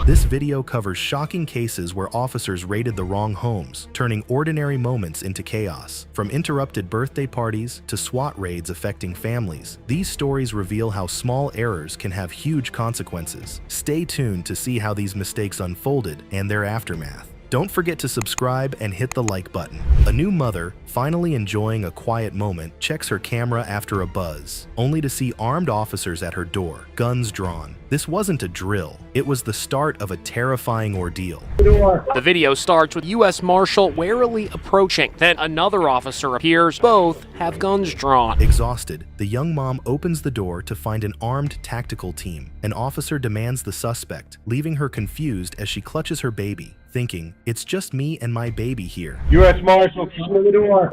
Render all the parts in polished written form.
This video covers shocking cases where officers raided the wrong homes, turning ordinary moments into chaos. From interrupted birthday parties to SWAT raids affecting families, these stories reveal how small errors can have huge consequences. Stay tuned to see how these mistakes unfolded and their aftermath. Don't forget to subscribe and hit the like button. A new mother, finally enjoying a quiet moment, checks her camera after a buzz, only to see armed officers at her door, guns drawn. This wasn't a drill, it was the start of a terrifying ordeal. The video starts with U.S. Marshal warily approaching. Then another officer appears. Both have guns drawn. Exhausted, the young mom opens the door to find an armed tactical team. An officer demands the suspect, leaving her confused as she clutches her baby, thinking, "It's just me and my baby here." U.S. Marshal, come to the door.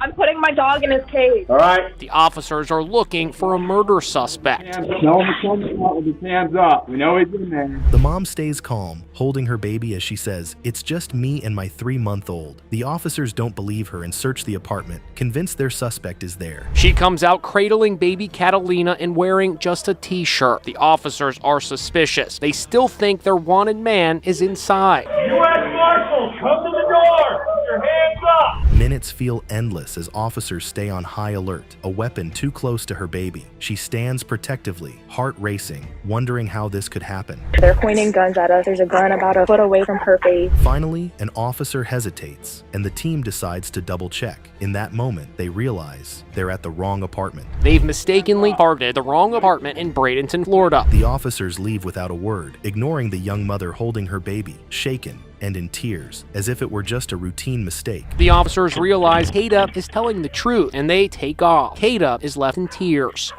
I'm putting my dog in his cage. All right. The officers are looking for a murder suspect. No one comes out with his hands up. We know he's in there. The mom stays calm, holding her baby as she says, "It's just me and my 3-month-old." The officers don't believe her and search the apartment, convinced their suspect is there. She comes out cradling baby Catalina and wearing just a t-shirt. The officers are suspicious. They still think their wanted man is inside. U.S. Marshal, come to the door. Put your hands up. Minutes feel endless as officers stay on high alert, a weapon too close to her baby. She stands protectively, heart racing, wondering how this could happen. They're pointing guns at us. There's a gun about a foot away from her face. Finally, an officer hesitates, and the team decides to double check. In that moment, they realize they're at the wrong apartment. They've mistakenly targeted the wrong apartment in Bradenton, Florida. The officers leave without a word, ignoring the young mother holding her baby, shaken and in tears, as if it were just a routine mistake. The officers realize Kata is telling the truth, and they take off. Kata is left in tears.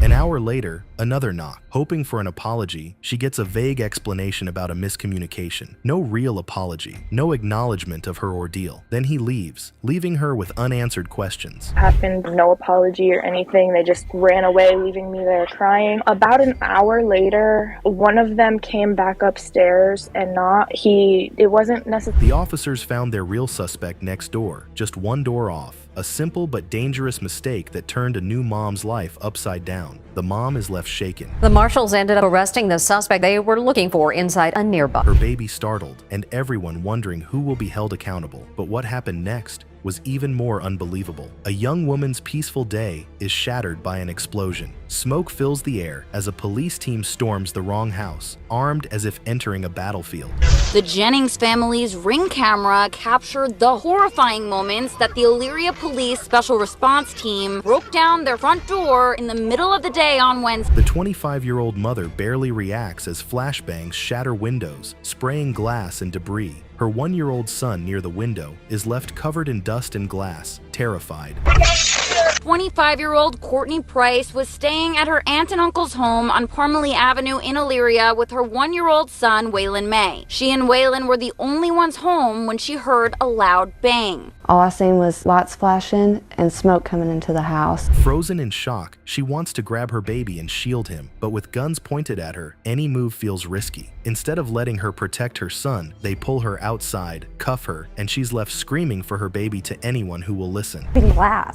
An hour later, another knock. Hoping for an apology, she gets a vague explanation about a miscommunication. No real apology, no acknowledgement of her ordeal. Then he leaves, leaving her with unanswered questions. Happened, no apology or anything. They just ran away, leaving me there crying. About an hour later, one of them came back upstairs and it wasn't necessary. The officers found their real suspect next door, just one door off. A simple but dangerous mistake that turned a new mom's life upside down. The mom is left shaken. The marshals ended up arresting the suspect they were looking for inside a nearby. Her baby startled, and everyone wondering who will be held accountable. But what happened next was even more unbelievable. A young woman's peaceful day is shattered by an explosion. Smoke fills the air as a police team storms the wrong house, armed as if entering a battlefield. The Jennings family's Ring camera captured the horrifying moments that the Elyria Police Special Response Team broke down their front door in the middle of the day on Wednesday. The 25-year-old mother barely reacts as flashbangs shatter windows, spraying glass and debris. Her 1-year-old son near the window is left covered in dust and glass, terrified. 25-year-old Courtney Price was staying at her aunt and uncle's home on Parmalee Avenue in Elyria with her 1-year-old son, Waylon May. She and Waylon were the only ones home when she heard a loud bang. All I seen was lights flashing and smoke coming into the house. Frozen in shock, she wants to grab her baby and shield him, but with guns pointed at her, any move feels risky. Instead of letting her protect her son, they pull her outside, cuff her, and she's left screaming for her baby to anyone who will listen.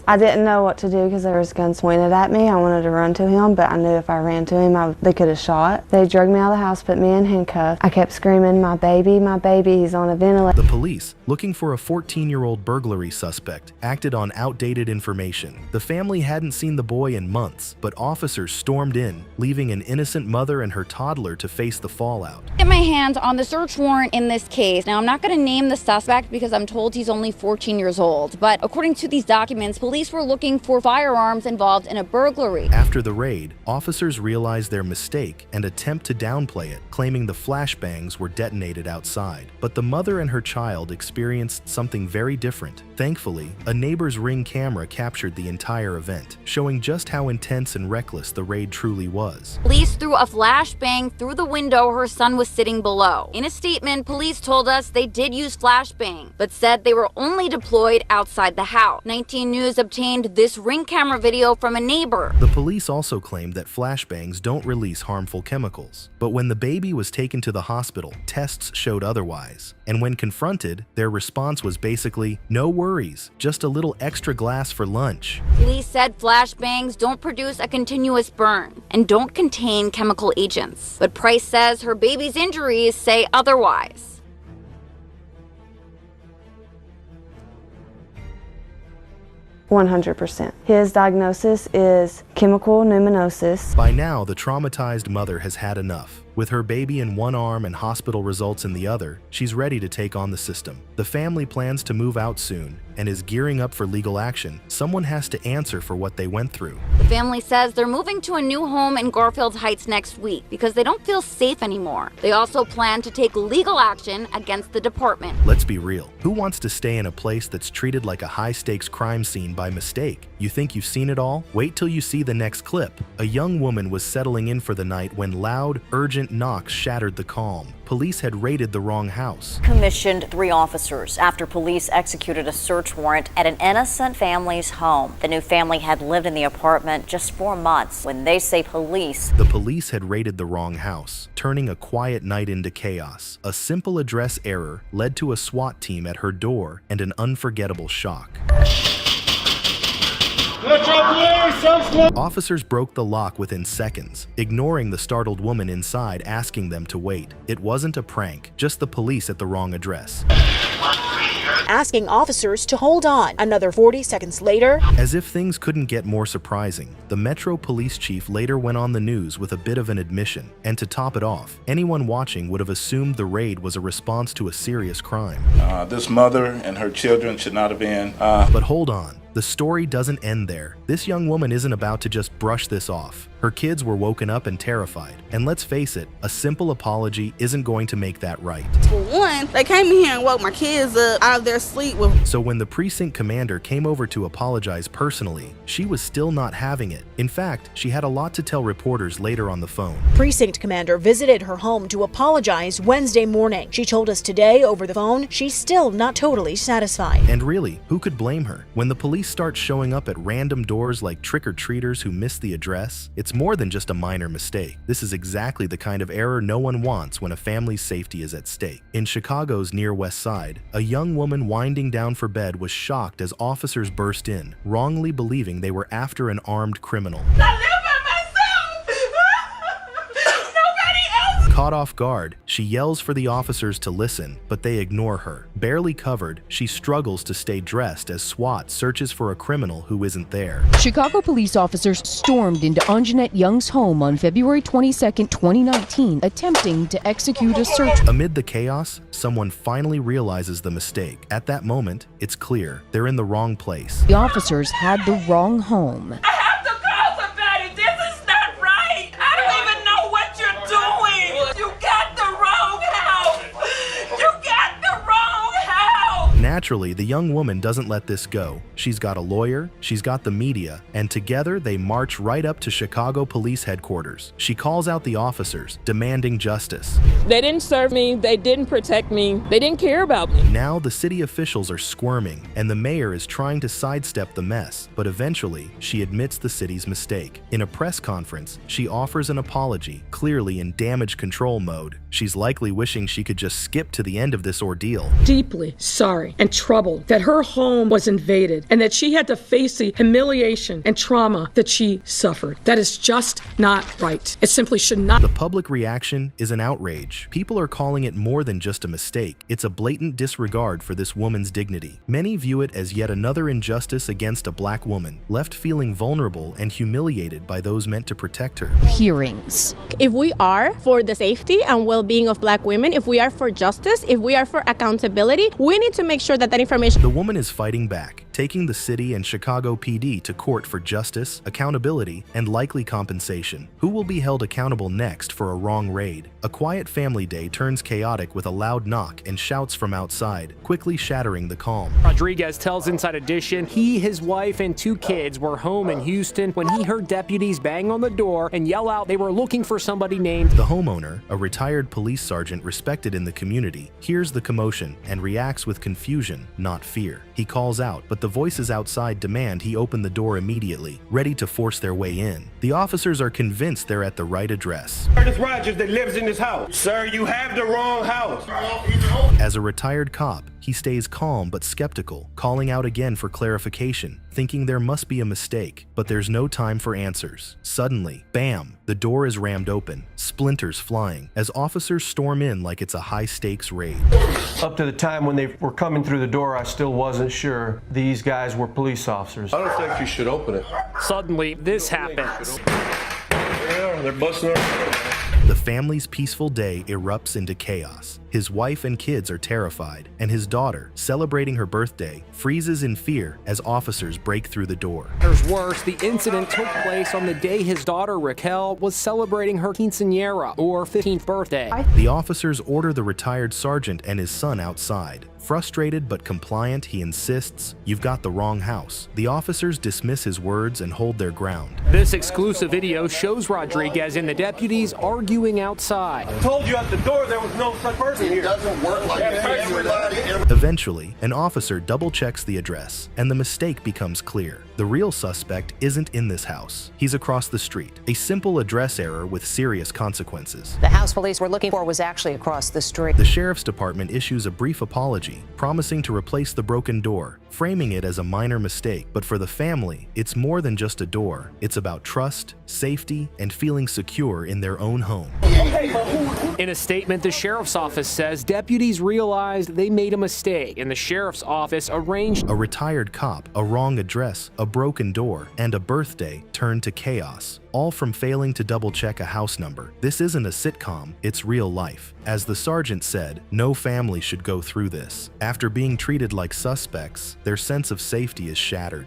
I didn't know what to do because there was guns pointed at me. I wanted to run to him, but I knew if I ran to him, they could have shot. They dragged me out of the house, put me in handcuffs. I kept screaming, my baby, he's on a ventilator. The police, looking for a 14-year-old burglary suspect, acted on outdated information. The family hadn't seen the boy in months, but officers stormed in, leaving an innocent mother and her toddler to face the fallout. Get my hands on the search warrant in this case. Now, I'm not going to name the suspect because I'm told he's only 14 years old, but according to these documents, police were looking for firearms involved in a burglary. After the raid, officers realized their mistake and attempt to downplay it, claiming the flashbangs were detonated outside. But the mother and her child experienced something very different. Thankfully, a neighbor's Ring camera captured the entire event, showing just how intense and reckless the raid truly was. Police threw a flashbang through the window her son was sitting below. In a statement, police told us they did use flashbang, but said they were only deployed outside the house. 19 News obtained this Ring camera video from a neighbor. The police also claimed that flashbangs don't release harmful chemicals. But when the baby was taken to the hospital, tests showed otherwise. And when confronted, their response was basically, No worries, just a little extra glass for lunch. Police said flashbangs don't produce a continuous burn and don't contain chemical agents. But Price says her baby's injuries say otherwise. 100%. His diagnosis is chemical pneumonitis. By now, the traumatized mother has had enough. With her baby in one arm and hospital results in the other, she's ready to take on the system. The family plans to move out soon and is gearing up for legal action. Someone has to answer for what they went through. The family says they're moving to a new home in Garfield Heights next week because they don't feel safe anymore. They also plan to take legal action against the department. Let's be real. Who wants to stay in a place that's treated like a high-stakes crime scene by mistake? You think you've seen it all? Wait till you see the next clip. A young woman was settling in for the night when loud, urgent knocks shattered the calm. Police had raided the wrong house. Commissioned 3 officers after police executed a search warrant at an innocent family's home. The new family had lived in the apartment just 4 months. When they say police, the police had raided the wrong house, turning a quiet night into chaos. A simple address error led to a SWAT team at her door and an unforgettable shock. Officers broke the lock within seconds, ignoring the startled woman inside, asking them to wait. It wasn't a prank, just the police at the wrong address. Asking officers to hold on. Another 40 seconds later, as if things couldn't get more surprising, the Metro Police Chief later went on the news with a bit of an admission. And to top it off, anyone watching would have assumed the raid was a response to a serious crime. This mother and her children should not have been. But hold on. The story doesn't end there. This young woman isn't about to just brush this off. Her kids were woken up and terrified. And let's face it, a simple apology isn't going to make that right. For one, they came in here and woke my kids up out of their sleep. So when the precinct commander came over to apologize personally, she was still not having it. In fact, she had a lot to tell reporters later on the phone. Precinct commander visited her home to apologize Wednesday morning. She told us today over the phone she's still not totally satisfied. And really, who could blame her? When the police start showing up at random doors like trick-or-treaters who missed the address, it's more than just a minor mistake. This is exactly the kind of error no one wants when a family's safety is at stake. In Chicago's near West Side, a young woman winding down for bed was shocked as officers burst in, wrongly believing they were after an armed criminal. Caught off guard, she yells for the officers to listen, but they ignore her. Barely covered, she struggles to stay dressed as SWAT searches for a criminal who isn't there. Chicago police officers stormed into Anjanette Young's home on February 22, 2019, attempting to execute a search. Amid the chaos, someone finally realizes the mistake. At that moment, it's clear they're in the wrong place. The officers had the wrong home. Naturally, the young woman doesn't let this go. She's got a lawyer, she's got the media, and together they march right up to Chicago Police Headquarters. She calls out the officers, demanding justice. They didn't serve me, they didn't protect me, they didn't care about me. Now the city officials are squirming, and the mayor is trying to sidestep the mess, but eventually she admits the city's mistake. In a press conference, she offers an apology, clearly in damage control mode. She's likely wishing she could just skip to the end of this ordeal. Deeply sorry and troubled that her home was invaded and that she had to face the humiliation and trauma that she suffered. That is just not right. It simply should not. The public reaction is an outrage. People are calling it more than just a mistake. It's a blatant disregard for this woman's dignity. Many view it as yet another injustice against a black woman, left feeling vulnerable and humiliated by those meant to protect her. Hearings. If we are for the safety and well-being of black women, if we are for justice, if we are for accountability, we need to make sure that information. The woman is fighting back, taking the city and Chicago PD to court for justice, accountability, and likely compensation. Who will be held accountable next for a wrong raid? A quiet family day turns chaotic with a loud knock and shouts from outside, quickly shattering the calm. Rodriguez tells Inside Edition he, his wife, and 2 kids were home in Houston when he heard deputies bang on the door and yell out they were looking for somebody named. The homeowner, a retired police sergeant respected in the community, hears the commotion and reacts with confusion, not fear. He calls out, but the voices outside demand he open the door immediately, ready to force their way in. The officers are convinced they're at the right address. Curtis Rogers that lives in this house. Sir, you have the wrong house. As a retired cop, he stays calm but skeptical, calling out again for clarification, thinking there must be a mistake, but there's no time for answers. Suddenly, bam, the door is rammed open, splinters flying, as officers storm in like it's a high-stakes raid. Up to the time when they were coming through the door, I still wasn't sure these guys were police officers. I don't think you should open it. Suddenly, this happens. Yeah, they're busting our... The family's peaceful day erupts into chaos. His wife and kids are terrified, and his daughter, celebrating her birthday, freezes in fear as officers break through the door. There's worse, the incident took place on the day his daughter Raquel was celebrating her quinceañera, or 15th birthday. The officers order the retired sergeant and his son outside. Frustrated but compliant, he insists, "You've got the wrong house." The officers dismiss his words and hold their ground. This exclusive video shows Rodriguez and the deputies arguing outside. I told you at the door there was no such person here. It doesn't work like that. Eventually, an officer double-checks the address, and the mistake becomes clear. The real suspect isn't in this house. He's across the street. A simple address error with serious consequences. The house police were looking for was actually across the street. The sheriff's department issues a brief apology, promising to replace the broken door, framing it as a minor mistake. But for the family, it's more than just a door. It's about trust, safety, and feeling secure in their own home. In a statement, the sheriff's office says deputies realized they made a mistake, and the sheriff's office arranged. A retired cop, a wrong address, a broken door, and a birthday turned to chaos, all from failing to double-check a house number. This isn't a sitcom, it's real life. As the sergeant said, no family should go through this. After being treated like suspects, their sense of safety is shattered.